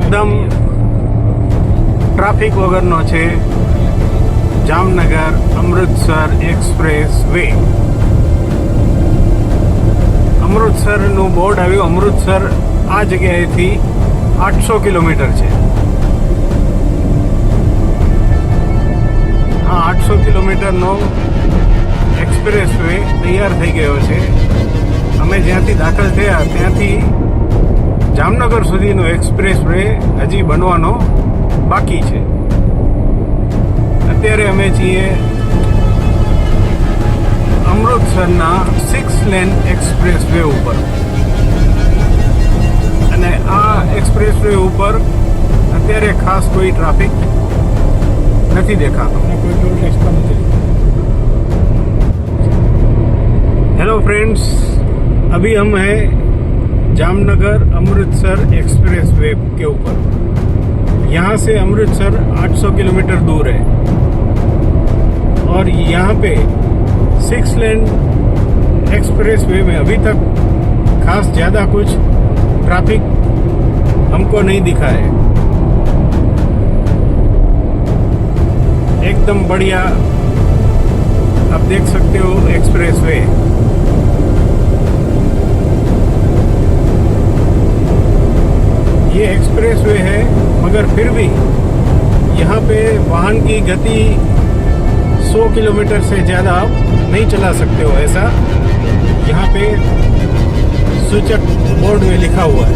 એકદમ ટ્રાફિક વગરનો છે જામનગર અમૃતસર એક્સપ્રેસ વે. અમૃતસરનું બોર્ડ આવ્યું. અમૃતસર આ જગ્યાએથી 800 કિલોમીટર છે. આ 800 કિલોમીટરનો એક્સપ્રેસ વે તૈયાર થઈ ગયો છે. અમે જ્યાંથી દાખલ થયા ત્યાંથી જામનગર સુધીનો એક્સપ્રેસ વે હજી બનવાનો બાકી છે. અત્યારે અમે છીએ અમૃતસરના 6 લેન એક્સપ્રેસ વે ઉપર, અને આ એક્સપ્રેસ વે ઉપર અત્યારે ખાસ કોઈ ટ્રાફિક નથી દેખાતો. कोई टोल टैक्स का नहीं. हेलो फ्रेंड्स, अभी हम हैं जामनगर अमृतसर एक्सप्रेस वे के ऊपर. यहाँ से अमृतसर 800 किलोमीटर दूर है और यहाँ पे 6 लेन एक्सप्रेस वे में अभी तक खास ज़्यादा कुछ ट्रैफिक हमको नहीं दिखा है. एकदम बढ़िया आप देख सकते हो एक्सप्रेस वे. ये एक्सप्रेस वे है, मगर फिर भी यहाँ पे वाहन की गति 100 किलोमीटर से ज़्यादा आप नहीं चला सकते हो. ऐसा यहाँ पे सूचक बोर्ड में लिखा हुआ है.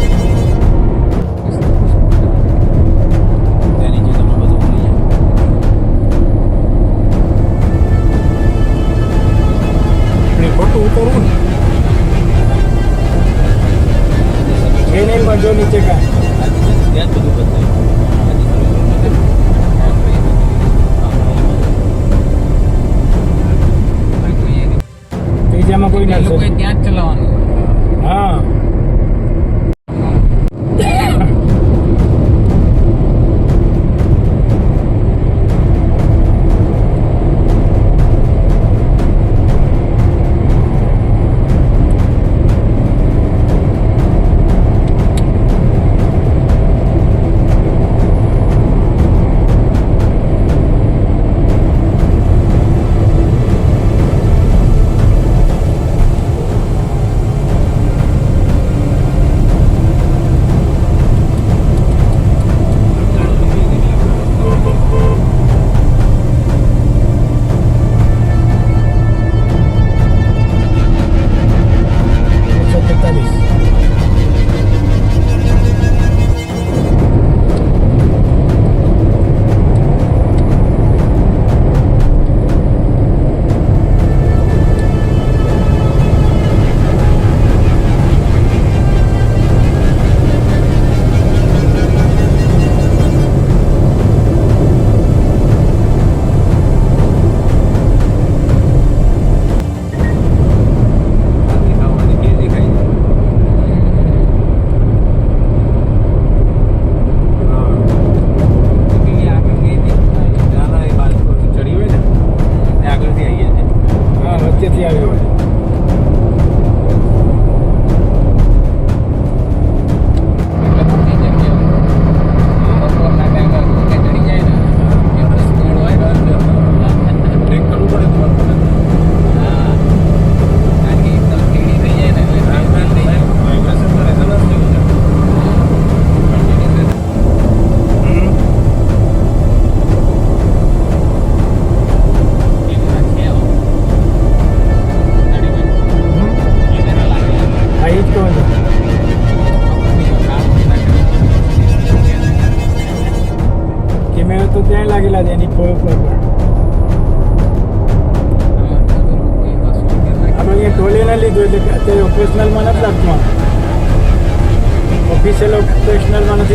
फोटो उतारू ने चैनल में जो नीचे का ત્રીજામાં કોઈ ના લોકો ત્યાં જ ચલાવવાનું. હા. તો ત્યાં લાગેલા છે એની ઉપર પણ આપણે અહીંયા ટોલે ના લીધું એટલે અત્યારે ઓપરેશનલમાં નથી લાગતું. ઓફિશિયલ ઓપરેશનલમાં નથી.